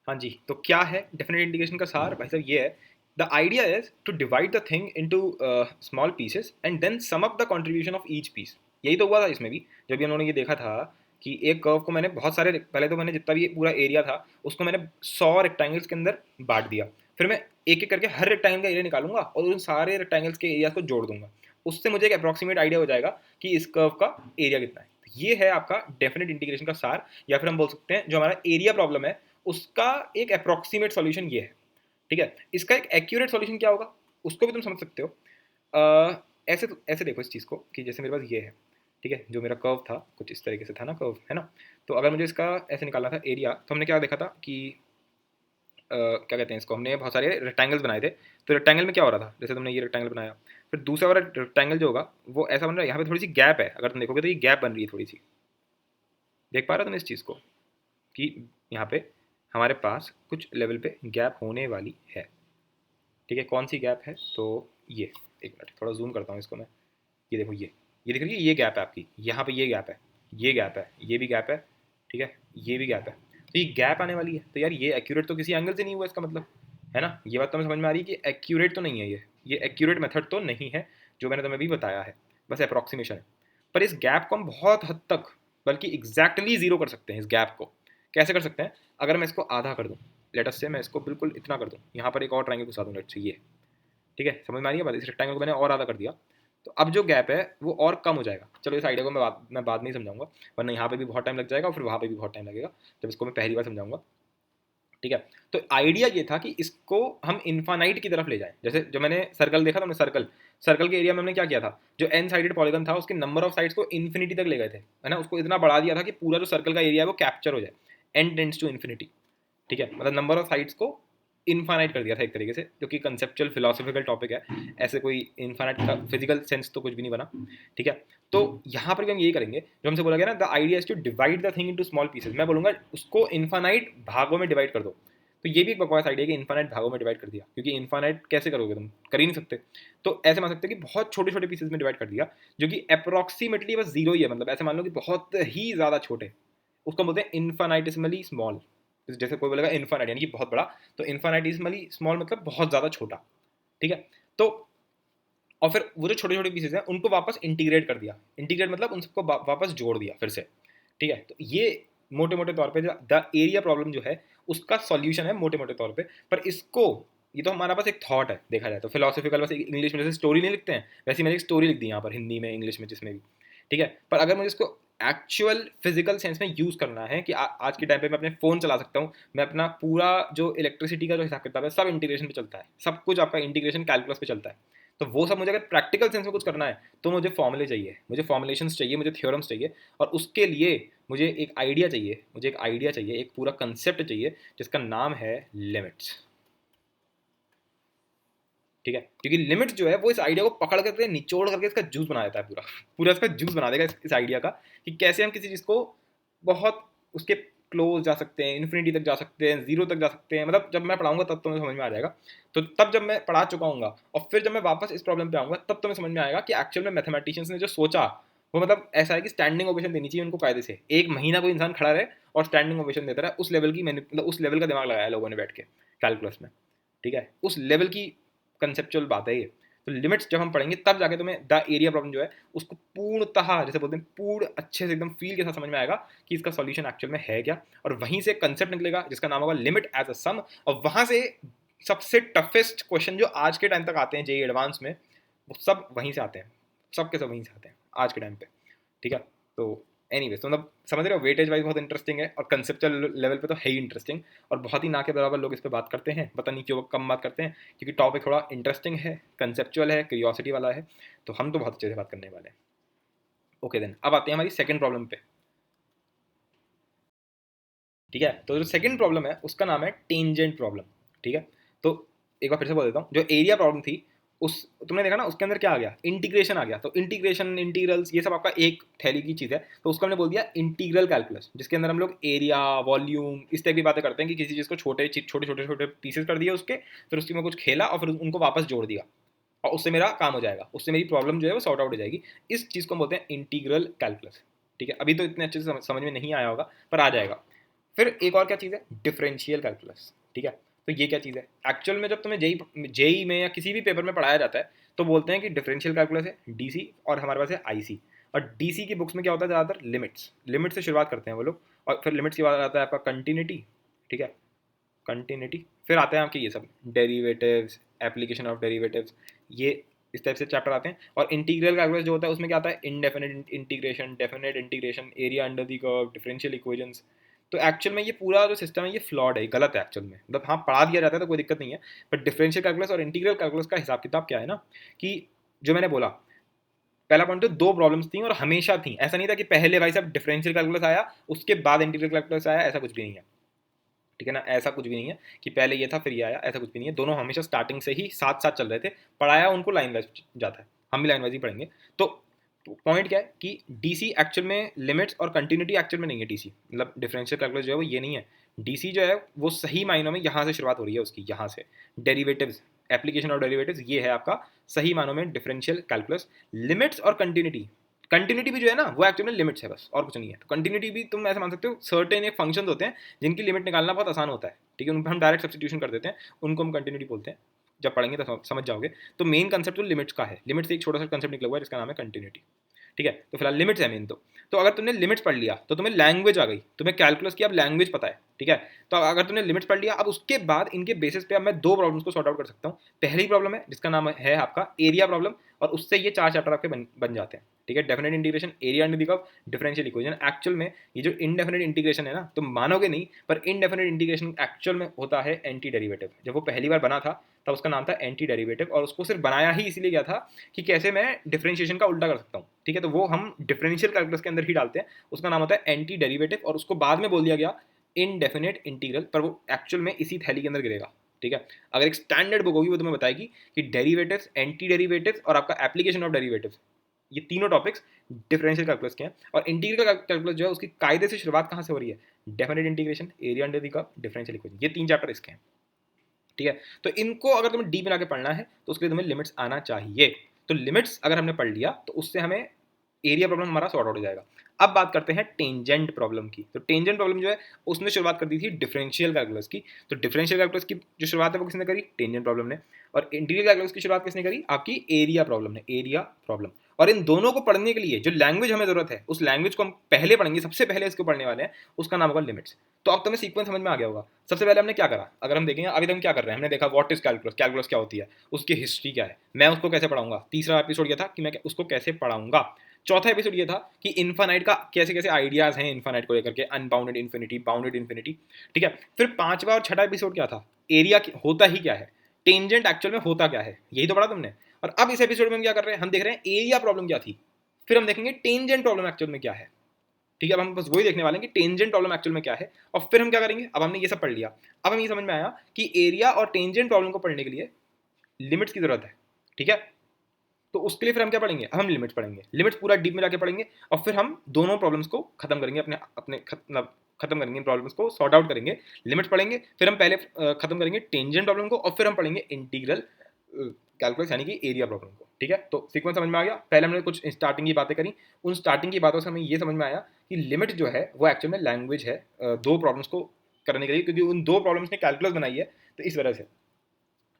हाँ जी, तो क्या है डेफिनेट इंटीग्रेशन का सार, भाई साहब ये है, the idea is to divide the thing into small pieces and then sum up the contribution of each piece. यही तो हुआ था इसमें भी, जब भी हम लोगों ने ये देखा था कि एक कर्व को मैंने बहुत सारे, पहले तो मैंने जितना भी पूरा एरिया था उसको मैंने 100 रेक्टेंगल्स के अंदर बांट दिया, फिर मैं एक एक करके हर रेक्टेंगल का एरिया निकालूंगा और उन सारे रेक्टेंगल्स के एरिया को जोड़ दूंगा। उससे मुझे एक अप्रॉक्सीमेट आइडिया हो जाएगा कि इस कर्व का एरिया कितना है। तो ये है आपका डेफिनेट इंटीग्रेशन का सार, या फिर हम बोल सकते हैं जो हमारा एरिया प्रॉब्लम है उसका एक अप्रॉक्सीमेट सॉल्यूशन ये है, ठीक है। इसका एक एक्यूरेट सॉल्यूशन क्या होगा उसको भी तुम समझ सकते हो। ऐसे देखो इस चीज़ को कि जैसे मेरे पास ये है, ठीक है, जो मेरा कर्व था कुछ इस तरीके से था ना, कर्व है ना। तो अगर मुझे इसका ऐसे निकालना था एरिया, तो हमने क्या देखा था कि क्या कहते हैं इसको, हमने बहुत सारे रेक्टेंगल्स बनाए थे। तो रेक्टेंगल में क्या हो रहा था, जैसे तुमने ये रेक्टेंगल बनाया, फिर दूसरा वाला रेक्टेंगल जो होगा वो ऐसा बन रहा है, यहाँ पे थोड़ी सी गैप है, अगर तुम देखोगे तो ये गैप बन रही है थोड़ी सी, देख पा रहे हो तुम इस चीज़ को कि यहाँ पे हमारे पास कुछ लेवल पे गैप होने वाली है, ठीक है। कौन सी गैप है, तो ये, एक मिनट थोड़ा जूम करता हूँ इसको मैं, ये देखो ये दिख रही है, ये गैप है आपकी, यहाँ पे ये गैप है, ये गैप है, ये भी गैप है, ठीक है, ये भी गैप है। तो ये गैप आने वाली है, तो यार ये एक्यूरेट तो किसी एंगल से नहीं हुआ इसका मतलब, है ना। ये बात तो हमें समझ में आ रही है कि एक्यूरेट तो नहीं है ये एक्यूरेट मेथड तो नहीं है जो मैंने तुम्हें भी बताया है, बस अप्रॉक्सीमेशन है। पर इस गैप को हम बहुत हद तक, बल्कि एग्जैक्टली जीरो कर सकते हैं इस गैप को। कैसे कर सकते हैं, अगर मैं इसको आधा कर दूँ, लेटस से मैं इसको बिल्कुल इतना कर दूँ, यहाँ पर एक और ट्रायंगल घुसा दूँ लेट्स से ये, ठीक है, समझ में आ रही है बात। इस रेक्टेंगल को मैंने और आधा कर दिया, तो अब जो गैप है वो और कम हो जाएगा। चलो इस आइडिया को मैं बाद में ही समझाऊंगा, वरना यहाँ पे भी बहुत टाइम लग जाएगा और फिर वहाँ पे भी बहुत टाइम लगेगा जब इसको मैं पहली बार समझाऊंगा, ठीक है। तो आइडिया ये था कि इसको हम इन्फानाइट की तरफ ले जाएं। जैसे जो मैंने सर्कल देखा था, हमने सर्कल के एरिया में हमने क्या किया था, जो एन साइडेड पॉलीगन था उसके नंबर ऑफ साइड्स को इन्फिनिटी तक ले गए थे, है ना। उसको इतना बढ़ा दिया था कि पूरा जो सर्कल का एरिया है वो कैप्चर हो जाए, एन टेंड्स टू इन्फिनिटी, ठीक है। मतलब नंबर ऑफ साइड्स को इनफाइनाइट कर दिया था एक तरीके से, जो कि कंसेप्चुअल फिलोसफिकल टॉपिक है। ऐसे कोई इनफाइनाइट का फिजिकल सेंस तो कुछ भी नहीं बना, ठीक है। तो यहाँ पर भी हम यही करेंगे जो हमसे बोला गया ना, the idea is to divide the thing into small pieces. मैं बोलूँगा उसको इनफाइनाइट भागों में डिवाइड कर दो। तो ये भी एक बकवास आइडिया कि इनफाइनाइट भागों में डिवाइड कर दिया, क्योंकि इनफाइनाइट कैसे करोगे, तुम कर ही नहीं सकते। तो ऐसे मान सकते हो कि बहुत छोटे छोटे पीसेस में डिवाइड कर दिया, जो कि अप्रॉक्सीमेटली बस जीरो ही है। मतलब ऐसे मान लो कि बहुत ही ज़्यादा छोटे, उसको बोलते हैं इन्फानाइटिसमली स्मॉल। जैसे कोई बोलेगा इन्फानाइट यानी कि बहुत बड़ा, तो इन्फानाइटिसमली स्मॉल मतलब बहुत ज़्यादा छोटा, ठीक है। तो और फिर वो जो छोटे छोटे पीसेज हैं उनको वापस इंटीग्रेट कर दिया। इंटीग्रेट मतलब उन सबको वापस जोड़ दिया फिर से, ठीक है। तो ये मोटे मोटे तौर पे जो द एरिया प्रॉब्लम जो है उसका सॉल्यूशन है मोटे मोटे तौर पे। पर इसको, ये तो हमारा पास एक थॉट है देखा जाए तो, फिलोसफिकल, बस इंग्लिश में जैसे स्टोरी नहीं लिखते हैं वैसे मैंने एक स्टोरी लिख दी यहाँ पर, हिंदी में, इंग्लिश में, जिसमें भी, ठीक है। पर अगर मुझे इसको एक्चुअल फिजिकल सेंस में यूज़ करना है कि आज के टाइम पे मैं अपने फ़ोन चला सकता हूँ, मैं अपना पूरा जो इलेक्ट्रिसिटी का जो हिसाब किताब है सब इंटीग्रेशन पे चलता है, सब कुछ आपका इंटीग्रेशन कैलकुलस पे चलता है। तो वो सब मुझे अगर प्रैक्टिकल सेंस में कुछ करना है तो मुझे फॉर्मूले चाहिए, मुझे फॉर्मुलेशंस चाहिए, मुझे थ्योरम्स चाहिए, और उसके लिए मुझे एक आइडिया चाहिए, एक पूरा कंसेप्ट चाहिए जिसका नाम है लिमिट्स। ठीक है, क्योंकि लिमिट जो है वो इस आइडिया को पकड़ करके निचोड़ करके इसका जूस बना देता है, पूरा पूरा इसका जूस बना देगा इस आइडिया का, कि कैसे हम किसी चीज़ को बहुत उसके क्लोज जा सकते हैं, इन्फिनिटी तक जा सकते हैं, जीरो तक जा सकते हैं। मतलब जब मैं पढ़ाऊंगा तब तुम्हें समझ में आ जाएगा। तो तब जब मैं पढ़ा चुका हूँ और फिर जब मैं वापस इस प्रॉब्लम पे आऊँगा तब तुम्हें समझ में आएगा कि एक्चुअल में मैथमेटिशियंस ने जो सोचा वो मतलब ऐसा है कि स्टैंडिंग ओवेशन देनी चाहिए उनको कायदे से। एक महीना कोई इंसान खड़ा रहे और स्टैंडिंग ओवेशन देता रहा, उस लेवल की मतलब उस लेवल का दिमाग लगाया लोगों ने बैठ के कैलकुलस में। ठीक है, उस लेवल की कंसेप्चुअल बात है ये। तो लिमिट्स जब हम पढ़ेंगे तब जाके तुम्हें द एरिया प्रॉब्लम जो है उसको पूर्णतः, जैसे बोलते हैं, पूर्ण अच्छे से एकदम फील के साथ समझ में आएगा कि इसका सॉल्यूशन एक्चुअल में है क्या। और वहीं से कंसेप्ट निकलेगा जिसका नाम होगा लिमिट एज अ सम। और वहां से सबसे टफेस्ट क्वेश्चन जो आज के टाइम तक आते हैं जेई एडवांस में, वो सब वहीं से आते हैं, सब के सब वहीं से आते हैं आज के टाइम पे। ठीक है, तो एनीवेज, तो मतलब समझ रहे हो, वेटेज वाइज बहुत इंटरेस्टिंग है और कंसेप्चुअल लेवल पे तो है ही इंटरेस्टिंग। और बहुत ही ना के बराबर लोग इस पर बात करते हैं, पता नहीं क्यों कम बात करते हैं, क्योंकि टॉपिक थोड़ा इंटरेस्टिंग है, कंसेप्चुअल है, क्यूरियोसिटी वाला है। तो हम तो बहुत अच्छे से बात करने वाले हैं। ओके देन, अब आते हैं हमारी सेकंड प्रॉब्लम पे। ठीक है, तो जो सेकंड प्रॉब्लम है उसका नाम है टेंजेंट प्रॉब्लम। ठीक है, तो एक बार फिर से बोल देता हूँ। जो एरिया प्रॉब्लम थी उस, तुमने देखा ना उसके अंदर क्या आ गया, इंटीग्रेशन आ गया। तो इंटीग्रेशन, इंटीग्रल्स, ये सब आपका एक थैली की चीज़ है। तो उसको हमने बोल दिया इंटीग्रल कैलकुलस, जिसके अंदर हम लोग एरिया, वॉल्यूम, इस टाइप की बातें करते हैं कि किसी चीज़ को छोटे छोटे छोटे छोटे पीसेस कर दिए उसके, फिर उसके में कुछ खेला और फिर उनको वापस जोड़ दिया और उससे मेरा काम हो जाएगा, उससे मेरी प्रॉब्लम जो है वो सॉर्ट आउट हो जाएगी। इस चीज़ को हम बोलते हैं इंटीग्रल कैलकुलस। ठीक है, अभी तो इतने अच्छे से समझ में नहीं आया होगा, पर आ जाएगा। फिर एक और क्या चीज़ है, डिफरेंशियल कैलकुलस। ठीक है, तो ये क्या चीज़ है, एक्चुअल में जब तुम्हें जेई जेई में या किसी भी पेपर में पढ़ाया जाता है तो बोलते हैं कि डिफरेंशियल कैलकुलस है डीसी, और हमारे पास है आईसी। और डीसी की बुक्स में क्या होता है, ज़्यादातर लिमिट्स, लिमिट से शुरुआत करते हैं वो लोग, और फिर लिमिट्स के बाद आता है आपका कंटिन्यूटी। ठीक है, कंटिन्यूटी, फिर आते हैं आपके ये सब डेरिवेटिव्स, एप्लीकेशन ऑफ डेरिवेटिव्स, ये इस टाइप से चैप्टर आते हैं। और इंटीग्रल कैलकुलस जो होता है उसमें क्या आता है, indefinite integration, definite integration, area under the curve, differential equations. तो एक्चुअल में ये पूरा जो सिस्टम है ये फ्लॉड है, गलत है एक्चुअल में। मतलब हाँ, पढ़ा दिया जाता है तो कोई दिक्कत नहीं है, बट डिफरेंशियल कैलकुलस और इंटीग्रल कैलकुलस का हिसाब किताब क्या है ना, कि जो मैंने बोला, पहला पॉइंट तो दो प्रॉब्लम्स थी और हमेशा थी, ऐसा नहीं था कि पहले भाई साहब डिफरेंशियल कैलकुलस आया उसके बाद इंटीग्रल कैलकुलस आया, ऐसा कुछ भी नहीं है। ठीक है ना, ऐसा कुछ भी नहीं है कि पहले ये था फिर ये आया, ऐसा कुछ भी नहीं है। दोनों हमेशा स्टार्टिंग से ही साथ साथ चल रहे थे, पढ़ाया उनको लाइन वाइज जाता है, हम भी लाइन वाइज ही पढ़ेंगे। तो पॉइंट क्या है कि डीसी एक्चुअल में लिमिट्स और कंटिन्यूटी एक्चुअल में नहीं है। डीसी मतलब डिफरेंशियल कैलकुलस जो है वो ये नहीं है। डीसी जो है वो सही मायनों में यहाँ से शुरुआत हो रही है उसकी, यहाँ से डेरिवेटिव्स, एप्लीकेशन ऑफ डेरिवेटिव्स, ये है आपका सही मायनों में डिफरेंशियल कैलकुलस। लिमिट्स और कंटिन्यूटी, कंटिन्यूटी भी जो है ना वो एक्चुअल में लिमिट्स है बस, और कुछ नहीं है। तो कंटिन्यूटी भी तुम ऐसे मान सकते हो, सर्टेन एक फंक्शंस होते हैं जिनकी लिमिट निकालना बहुत आसान होता है। ठीक है, उन पर हम डायरेक्ट सब्स्टिट्यूशन कर देते हैं, उनको हम कंटिन्यूटी बोलते हैं। जब पढ़ेंगे तो समझ जाओगे। तो मेन कंसेप्ट तो लिमिट्स का है, लिमिट से एक छोटा सा कंसेप्ट निकला हुआ है जिसका नाम है कंटिन्यूटी। ठीक है, तो फिलहाल लिमिट्स है मेन। तो अगर तुमने लिमिट्स पढ़ लिया तो तुम्हें लैंग्वेज आ गई, तुम्हें कैलकुलस की अब लैंग्वेज पता है। ठीक है, तो अगर तुमने लिमिट्स पढ़ लिया, अब उसके बाद इनके बेसिस पे अब मैं दो प्रॉब्लम्स को सॉर्ट आउट कर सकता हूँ। पहली प्रॉब्लम है जिसका नाम है आपका एरिया प्रॉब्लम, और उससे ये चार चैप्टर आपके बन जाते हैं। ठीक है, definite integration, area under the curve, differential equation. Actual में ये जो इनडेफिनेट इंटीग्रेशन है ना, तुम मानोगे नहीं, पर इनडेफिनेट इंटीग्रेशन एक्चुअल में होता है एंटी डेरिवेटिव। जब वो पहली बार बना था तब उसका नाम था एंटी डेरिवेटिव, और उसको सिर्फ बनाया ही इसीलिए गया था कि कैसे मैं डिफरेंशिएशन का उल्टा कर सकता हूँ। ठीक है, तो वो हम डिफरेंशियल कैलकुलस के अंदर ही डालते हैं, उसका नाम होता है एंटी डेरिवेटिव, और उसको बाद में बोल दिया गया इनडेफिनेट इंटीग्रल, पर वो एक्चुअल में इसी थैली के अंदर गिरेगा। ठीक है, अगर एक स्टैंडर्ड बुक होगी वो तुम्हें बताएगी कि डेरिवेटिव्स, एंटी डेरिवेटिव्स और आपका एप्लीकेशन ऑफ डेरिवेटिव्स, ये तीनों टॉपिक्स डिफरेंशियल कैलकुलस के हैं। और इंटीग्रल कैलकुलस जो है उसकी कायदे से शुरुआत कहाँ से हो रही है, definite integration, area under the curve, differential equation, ये तीन चैप्टर इसके हैं। ठीक है, तो इनको अगर तुम्हें डीप में आके पढ़ना है तो उसके लिए तुम्हें लिमिट्स आना चाहिए। तो लिमिट्स अगर हमने पढ़ लिया तो उससे हमें एरिया प्रॉब्लम हमारा सॉर्ट आउट हो जाएगा। अब बात करते हैं टेंजेंट प्रॉब्लम की। तो टेंजेंट प्रॉब्लम जो है उसने शुरुआत कर दी थी डिफरेंशियल कैलकुलस की। तो डिफरेंशियल कैलकुलस की जो शुरुआत है वो किसने करी, टेंजेंट प्रॉब्लम ने। और इंटीग्रल कैलकुलस की शुरुआत किसने करी, आपकी एरिया प्रॉब्लम ने, एरिया प्रॉब्लम। और इन दोनों को पढ़ने के लिए जो लैंग्वेज हमें जरूरत है, उस लैंग्वेज को हम पहले पढ़ेंगे, सबसे पहले इसको पढ़ने वाले हैं, उसका नाम होगा लिमिट्स। तो अब तुम्हें सीक्वेंस समझ में आ गया होगा। सबसे पहले हमने क्या करा, अगर हम देखेंगे अभी तक हम क्या कर रहे हैं, हमने देखा व्हाट इज कैलकुलस, कैलकुलस क्या होती है, उसकी हिस्ट्री क्या है, मैं उसको कैसे पढ़ाऊंगा। तीसरा एपिसोड ये था कि मैं उसको कैसे पढ़ाऊंगा। चौथा एपिसोड ये था कि इन्फानाइट का कैसे कैसे आइडियाज हैं इन्फानाइट को लेकर के, अनबाउंडेड इन्फिनिटी, बाउंडेड इन्फिनिटी। ठीक है, फिर पांचवा और छठा एपिसोड क्या था, एरिया होता ही क्या है, टेंजेंट एक्चुअल में होता क्या है, यही तो पढ़ा तुमने। और अब इस एपिसोड में हम क्या कर रहे हैं, हम देख रहे हैं एरिया प्रॉब्लम क्या थी, फिर हम देखेंगे टेंजेंट प्रॉब्लम एक्चुअल में क्या है। ठीक है, अब हम बस वही देखने वाले हैं कि टेंजेंट प्रॉब्लम एक्चुअल में क्या है, और फिर हम क्या करेंगे, अब हमने ये सब पढ़ लिया, अब हमें ये समझ में आया कि एरिया और टेंजेंट प्रॉब्लम को पढ़ने के लिए लिमिट्स की ज़रूरत है, ठीक है। तो उसके लिए फिर हम क्या पढ़ेंगे, हम लिमिट्स पढ़ेंगे, लिमिट्स पूरा डीप में जाके पढ़ेंगे, और फिर हम दोनों प्रॉब्लम्स को खत्म करेंगे, अपने अपने खत्म करेंगे, प्रॉब्लम्स को सॉर्ट आउट करेंगे। लिमिट्स पढ़ेंगे, फिर हम पहले खत्म करेंगे टेंजेंट प्रॉब्लम को, और फिर हम पढ़ेंगे इंटीग्रल कैलकुलस यानी कि एरिया प्रॉब्लम को, ठीक है। तो सीक्वेंस समझ में आ गया। पहले हमने कुछ स्टार्टिंग की बातें करी, उन स्टार्टिंग की बातों से हमें ये समझ में आया कि लिमिट जो है वो एक्चुअल में लैंग्वेज है दो प्रॉब्लम्स को करने के लिए, क्योंकि उन दो प्रॉब्लम्स ने कैलकुलस बनाई है, तो इस वजह से,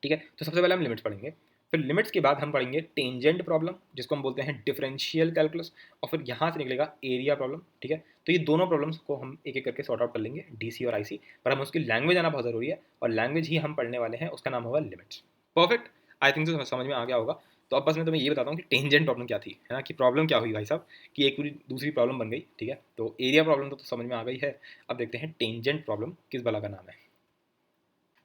ठीक है। तो सबसे पहले हम लिमिट्स पढ़ेंगे, फिर लिमिट्स के बाद हम पढ़ेंगे टेंजेंट प्रॉब्लम जिसको हम बोलते हैं डिफरेंशियल कैलकुलस, और फिर यहाँ से निकलेगा एरिया प्रॉब्लम, ठीक है। तो ये दोनों प्रॉब्लम्स को हम एक एक करके सॉर्ट आउट कर लेंगे, डीसी और आईसी, पर हम उसकी लैंग्वेज आना बहुत ज़रूरी है, और लैंग्वेज ही हम पढ़ने वाले हैं, उसका नाम होगा लिमिट्स। परफेक्ट, आई थिंक तो समझ में आ गया होगा। तो अब बस मैं तुम्हें ये बताता हूँ कि टेंजेंट प्रॉब्लम क्या थी, है ना, कि प्रॉब्लम क्या हुई भाई साहब, कि एक पूरी दूसरी प्रॉब्लम बन गई, ठीक है। तो एरिया प्रॉब्लम तो समझ में आ गई है, अब देखते हैं टेंजेंट प्रॉब्लम किस बला का नाम है।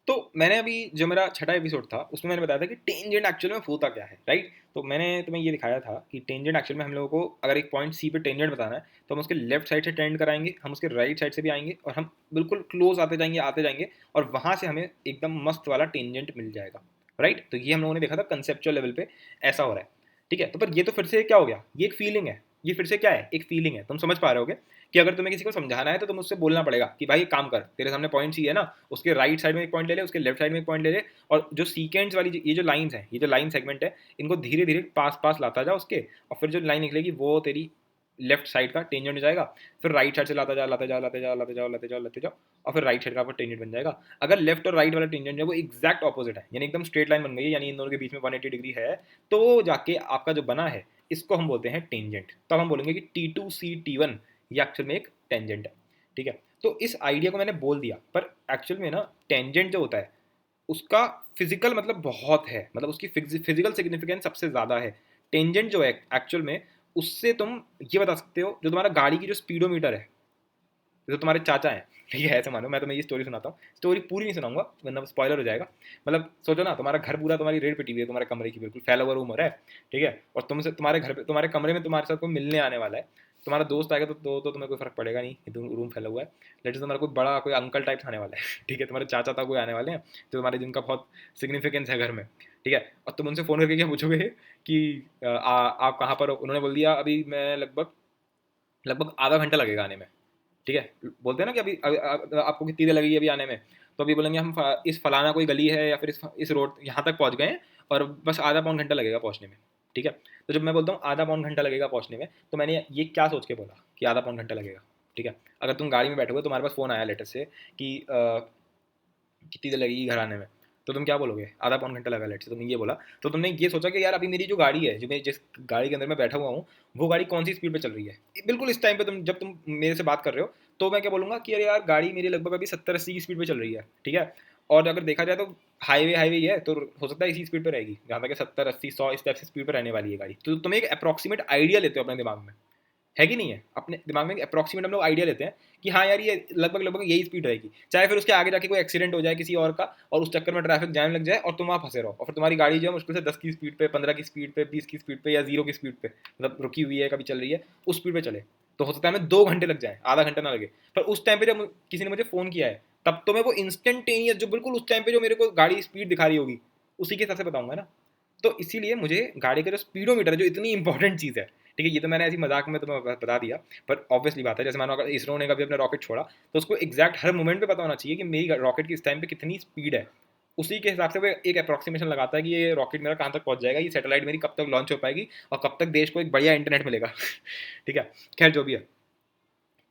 तो मैंने अभी जो मेरा छठा एपिसोड था उसमें मैंने बताया था कि टेंजेंट एक्चुअल में होता क्या है, राइट। तो मैंने तुम्हें ये दिखाया था कि टेंजेंट एक्चुअल में हम लोगों को अगर एक पॉइंट सी पे टेंजेंट बताना है तो हम उसके लेफ्ट साइड से टेंड कराएंगे, हम उसके राइट साइड से भी आएंगे, और हम बिल्कुल क्लोज आते जाएंगे, और वहाँ से हमें एकदम मस्त वाला टेंजेंट मिल जाएगा, राइट। तो ये हम लोगों ने देखा था कंसेप्चुअल लेवल पे ऐसा हो रहा है, ठीक है। तो पर ये तो फिर से क्या हो गया, ये एक फीलिंग है, ये फिर से क्या है, एक फीलिंग है। तुम समझ पा रहे होगे कि अगर तुम्हें किसी को समझाना है तो तुम उससे बोलना पड़ेगा कि भाई काम कर, तेरे सामने पॉइंट सी है ना, उसके राइट साइड में एक पॉइंट ले ले, उसके लेफ्ट साइड में एक पॉइंट ले ले, और जो सीकेंड्स वाली ये जो लाइंस है, ये जो लाइन सेगमेंट है, इनको धीरे धीरे पास पास लाता जा उसके, और फिर जो लाइन निकलेगी वो तेरी लेफ्ट साइड का टेंजेंट हो जाएगा। फिर राइट साइड से लाता जा, लाते जाओ, लाते जाओ, लाते जाओ, लाते जाओ, लाते जाओ, और फिर राइट साइड का टेंजेंट बन जाएगा। अगर लेफ्ट और राइट वाला टेंजेंट जो वो एग्जैक्ट ऑपोजिट है, यानी एकदम स्ट्रेट लाइन बन गई है, यानी इन दोनों के बीच में 180 डिग्री है, तो जाके आपका जो बना है इसको हम बोलते हैं टेंजेंट। तब हम बोलेंगे कि T2C T1 ये एक्चुअल में एक टेंजेंट है, ठीक है। तो इस आइडिया को मैंने बोल दिया, पर एक्चुअल में ना टेंजेंट जो होता है उसका फिजिकल मतलब बहुत है, मतलब उसकी फिजिकल सिग्निफिकेंस सबसे ज़्यादा है। टेंजेंट जो है एक्चुअल में, उससे तुम ये बता सकते हो, जो तुम्हारा गाड़ी की जो स्पीडोमीटर है, जो तुम्हारे चाचा हैं, ठीक है, ऐसे मानो मैं तुम्हें ये स्टोरी सुनाता हूँ, स्टोरी पूरी नहीं सुनाऊंगा वरना स्पॉइलर हो जाएगा। मतलब सोचो ना, तुम्हारा घर पूरा तुम्हारी रेड पिटी हुई है, तुम्हारे कमरे की बिल्कुल फैला हुआ रूम हो रहा है, ठीक है, और तुमसे तुम्हारे घर पे तुम्हारे कमरे में तुम्हारे साथ कोई मिलने आने वाला है, तुम्हारा दोस्त आएगा तो तुम्हें कोई फर्क पड़ेगा नहीं, रूम फैला हुआ है। लेकिन तुम्हारा कोई बड़ा कोई अंकल टाइप आने वाला है, ठीक है, तुम्हारे चाचा था कोई आने वाले हैं जो तुम्हारे जिनका बहुत सिग्निफिकेंस है घर में, ठीक है। और तुम उनसे फ़ोन करके क्या पूछोगे कि आप कहाँ पर हो, उन्होंने बोल दिया अभी मैं लगभग लगभग आधा घंटा लगेगा आने में, ठीक है। बोलते हैं ना कि आपको कितनी देर लगेगी अभी आने में, तो अभी बोलेंगे हम इस फलाना कोई गली है या फिर इस रोड यहाँ तक पहुँच गए हैं, और बस आधा पौन घंटा लगेगा पहुँचने में, ठीक है। तो जब मैं बोलता हूँ आधा पौन घंटा लगेगा पहुँचने में, तो मैंने ये क्या सोच के बोला कि आधा पौन घंटा लगेगा, ठीक है। अगर तुम गाड़ी में बैठोगे, तुम्हारे पास फ़ोन आया लेटर से कि कितनी देर लगेगी घर आने में, तो तुम क्या बोलोगे, आधा पौन घंटा लगा लेट से, तुमने ये बोला, तो तुमने ये सोचा कि यार अभी मेरी जो गाड़ी है, जो मैं जिस गाड़ी के अंदर मैं बैठा हुआ हूँ, वो गाड़ी कौन सी स्पीड पे चल रही है। बिल्कुल इस टाइम पे जब तुम मेरे से बात कर रहे हो, तो मैं क्या बोलूँगा कि अरे यार गाड़ी मेरी लगभग अभी 70-80 की स्पीड पे चल रही है, ठीक है। और अगर देखा जाए तो हाईवे ही है, तो हो सकता है इसी स्पीड पे रहेगी, जहाँ तक 70-80-100 इस टाइप से स्पीड पे रहने वाली है गाड़ी। तो तुम एक अप्रॉक्सीमेट आइडिया लेते हो अपने दिमाग में, है कि नहीं है, अपने दिमाग में एक अप्रॉक्सीमेट हम लोग आइडिया लेते हैं कि हाँ यार ये लगभग लगभग यही स्पीड रहेगी, चाहे फिर उसके आगे जाके कोई एक्सीडेंट हो जाए किसी और का, और उस चक्कर में ट्रैफिक जाम लग जाए और तुम वहाँ फंसे रहो, और फिर तुम्हारी गाड़ी जो है मुश्किल से 10 की स्पीड पे, 15 की स्पीड पे, 20 की स्पीड पे, या 0 की स्पीड पे, मतलब रुकी हुई है कभी चल रही है, उस स्पीड पे चले, तो हो सकता है हमें 2 घंटे लग जाए, आधा घंटा ना लगे। पर उस टाइम पे जब किसी ने मुझे फ़ोन किया है, तब तो मैं वो इंस्टेंटेनियस जो बिल्कुल उस टाइम पे जो मेरे को गाड़ी स्पीड दिखा रही होगी उसी के हिसाब से बताऊंगा ना। तो इसीलिए मुझे गाड़ी का जो स्पीडोमीटर है, जो इतनी इंपॉर्टेंट चीज़ है, ठीक है, ये तो मैंने ऐसी मजाक में तुम्हें बता दिया, पर ऑब्वियसली बात है, जैसे मानो अगर इसरो ने कभी अपना रॉकेट छोड़ा, तो उसको एग्जैक्ट हर मोमेंट पे पता होना चाहिए कि मेरी रॉकेट की इस टाइम पे कितनी स्पीड है। उसी के हिसाब से वो एक अप्रॉक्सीमेशन लगाता है कि ये रॉकेट मेरा कहाँ तक पहुँच जाएगा, ये सैटेलाइट मेरी कब तक लॉन्च हो पाएगी, और कब तक देश को एक बढ़िया इंटरनेट मिलेगा। ठीक है, खैर जो भी है,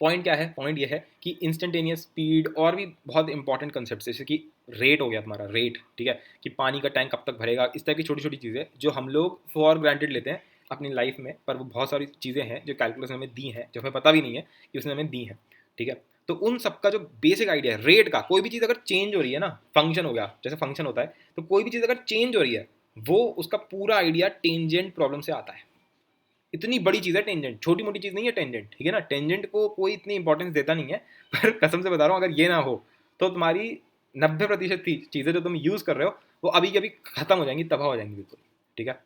पॉइंट क्या है, पॉइंट ये है कि इंस्टेंटेनियस स्पीड और भी बहुत इंपॉर्टेंट कंसेप्ट, जैसे कि रेट हो गया तुम्हारा, रेट, ठीक है, कि पानी का टैंक कब तक भरेगा, इस टाइप की छोटी छोटी चीज़ें जो हम लोग फॉर ग्रांटेड लेते हैं अपनी लाइफ में, पर वो बहुत सारी चीज़ें हैं जो कैलकुलस ने हमें दी हैं, जो हमें पता भी नहीं है कि उसने हमें दी हैं, ठीक है। तो उन सबका जो बेसिक आइडिया है रेट का, कोई भी चीज़ अगर चेंज हो रही है ना, फंक्शन हो गया, जैसे फंक्शन होता है, तो कोई भी चीज़ अगर चेंज हो रही है, वो उसका पूरा आइडिया टेंजेंट प्रॉब्लम से आता है। इतनी बड़ी चीज़ है टेंजेंट, छोटी मोटी चीज़ नहीं है टेंजेंट, ठीक है ना। टेंजेंट को कोई इतनी इंपॉर्टेंस देता नहीं है, पर कसम से बता रहा हूँ अगर ये ना हो तो तुम्हारी 90% चीज़ें जो तुम यूज़ कर रहे हो वो अभी की अभी खत्म हो जाएंगी, तबाह हो जाएंगी बिल्कुल, ठीक है।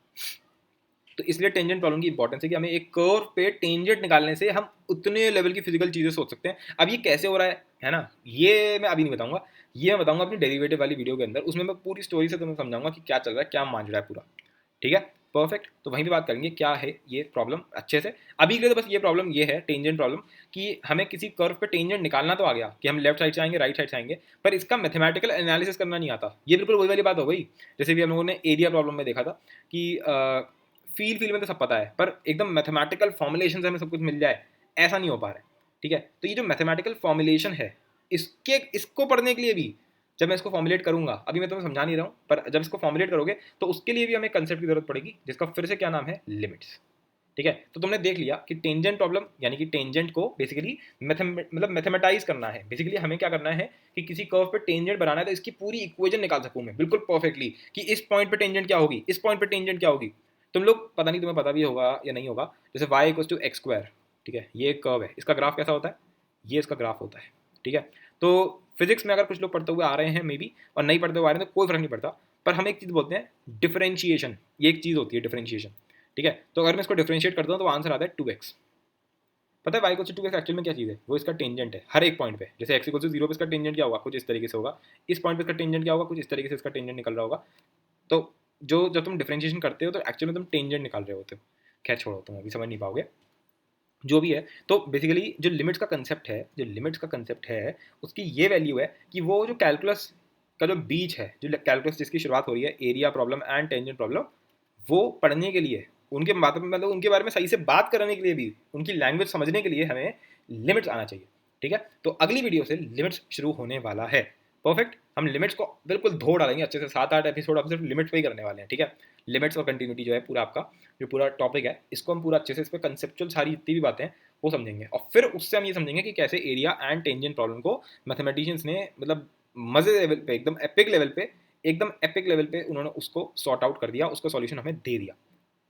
तो इसलिए टेंजेंट प्रॉब्लम की इंपॉर्टेंस है कि हमें एक कर्व पे टेंजेंट निकालने से हम उतने लेवल की फिजिकल चीज़ें सोच सकते हैं। अब ये कैसे हो रहा है ना, ये मैं अभी नहीं बताऊंगा, ये मैं बताऊंगा अपनी डेरिवेटिव वाली वीडियो के अंदर, उसमें मैं पूरी स्टोरी से तुम्हें समझाऊंगा कि क्या चल रहा है, क्या मान रहा है पूरा, ठीक है। परफेक्ट, तो वहीं पे बात करेंगे क्या है ये प्रॉब्लम अच्छे से। अभी के लिए तो बस ये प्रॉब्लम ये है टेंजेंट प्रॉब्लम, कि हमें किसी कर्व पे टेंजेंट निकालना तो आ गया कि हम लेफ्ट साइड से आएंगे राइट साइड से आएंगे, पर इसका मैथमेटिकल एनालिसिस करना नहीं आता। ये बिल्कुल वही वाली बात हो गई जैसे भी हम लोगों ने एरिया प्रॉब्लम में देखा था कि फील में तो सब पता है, पर एकदम मैथमेटिकल फॉर्मुलेशन से हमें सब कुछ मिल जाए ऐसा नहीं हो पा रहा है, ठीक है। तो ये जो मैथमेटिकल फॉर्मुलेशन है, इसको पढ़ने के लिए भी, जब मैं इसको फॉर्मुलेट करूंगा, अभी मैं तुम्हें समझा नहीं रहा हूँ, पर जब इसको फॉर्मुलेट करोगे तो उसके लिए भी हमें कंसेप्ट की जरूरत पड़ेगी, जिसका फिर से क्या नाम है, लिमिट्स, ठीक है। तो तुमने देख लिया कि टेंजेंट प्रॉब्लम यानी कि टेंजेंट को बेसिकली मतलब मैथमेटाइज करना है। बेसिकली हमें क्या करना है कि किसी कर्व पे टेंजेंट बनाना है, तो इसकी पूरी इक्वेशन निकाल सकूं मैं बिल्कुल परफेक्टली कि इस पॉइंट पे टेंजेंट क्या होगी, इस पॉइंट पे टेंजेंट क्या होगी। तुम लोग पता नहीं, तुम्हें पता भी होगा या नहीं होगा, जैसे y equal to X square, ठीक है, ये एक कर्व है, इसका ग्राफ कैसा होता है, ये इसका ग्राफ होता है, ठीक है। तो फिजिक्स में अगर कुछ लोग पढ़ते हुए आ रहे हैं मे बी, और नहीं पढ़ते हुए आ रहे हैं तो कोई फर्क नहीं पड़ता, पर हम एक चीज़ बोलते हैं डिफरेंशिएशन, ये एक चीज़ होती है डिफरेंशिएशन, ठीक है। तो अगर मैं इसको डिफरेंशिएट करता हूँ तो आंसर आता है 2x। पता है y equal to 2x actual में क्या चीज़ है, वो इसका टेंजेंट है हर एक पॉइंट पे। जैसे x इक्वल टू 0 पे इसका टेंजेंट क्या होगा, कुछ इस तरीके से होगा, इस पॉइंट पे इसका टेंजेंट क्या होगा, कुछ इस तरीके से इसका टेंजेंट निकल रहा होगा। तो जो जब तुम डिफरेंशिएशन करते हो तो एक्चुअल में तुम टेंजेंट निकाल रहे होते हो। खैर छोड़ो, तुम अभी समझ नहीं पाओगे, जो भी है। तो बेसिकली जो लिमिट्स का कंसेप्ट है, जो लिमिट्स का कंसेप्ट है, उसकी ये वैल्यू है कि वो जो कैलकुलस का जो बीच है, जो कैलकुलस जिसकी शुरुआत हो रही है area problem and tangent problem, वो पढ़ने के लिए, उनके मतलब उनके बारे में सही से बात करने के लिए भी, उनकी लैंग्वेज समझने के लिए हमें लिमिट्स आना चाहिए, ठीक है। तो अगली वीडियो से लिमिट्स शुरू होने वाला है। परफेक्ट, हम लिमिट्स को बिल्कुल धो डालेंगे अच्छे से, 7-8 एपिसोड हम सिर्फ लिमिट्स पे ही करने वाले हैं, ठीक है। लिमिट्स और कंटिन्यूटी जो है पूरा आपका जो पूरा टॉपिक है, इसको हम पूरा अच्छे से, इस पर कंसेप्चुअल सारी जितनी भी बातें हैं वो समझेंगे, और फिर उससे हम ये समझेंगे कि कैसे एरिया एंड टेंजेंट प्रॉब्लम को मैथमेटिशियंस ने मतलब मजे लेवल पे, एकदम एपिक लेवल पे, एकदम एपिक लेवल पे उन्होंने उसको सॉर्ट आउट कर दिया, उसका सॉल्यूशन हमें दे दिया,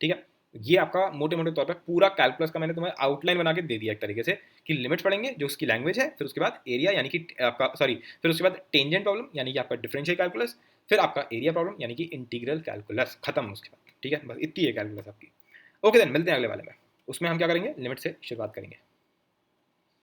ठीक है। ये आपका मोटे मोटे तौर पर पूरा कैलकुलस का मैंने तुम्हें आउटलाइन बना के दे दिया एक तरीके से, कि लिमिट्स पढ़ेंगे जो उसकी लैंग्वेज है, फिर उसके बाद एरिया यानी कि आपका सॉरी, फिर उसके बाद टेंजेंट प्रॉब्लम यानी कि आपका डिफरेंशियल कैलकुलस, फिर आपका एरिया प्रॉब्लम यानी कि इंटीग्रल कैलकुलस, खत्म उसके बाद, ठीक है। बस इतनी है कैलकुलस आपकी। ओके देन, मिलते हैं अगले वाले में, उसमें हम क्या करेंगे, लिमिट से शुरुआत करेंगे।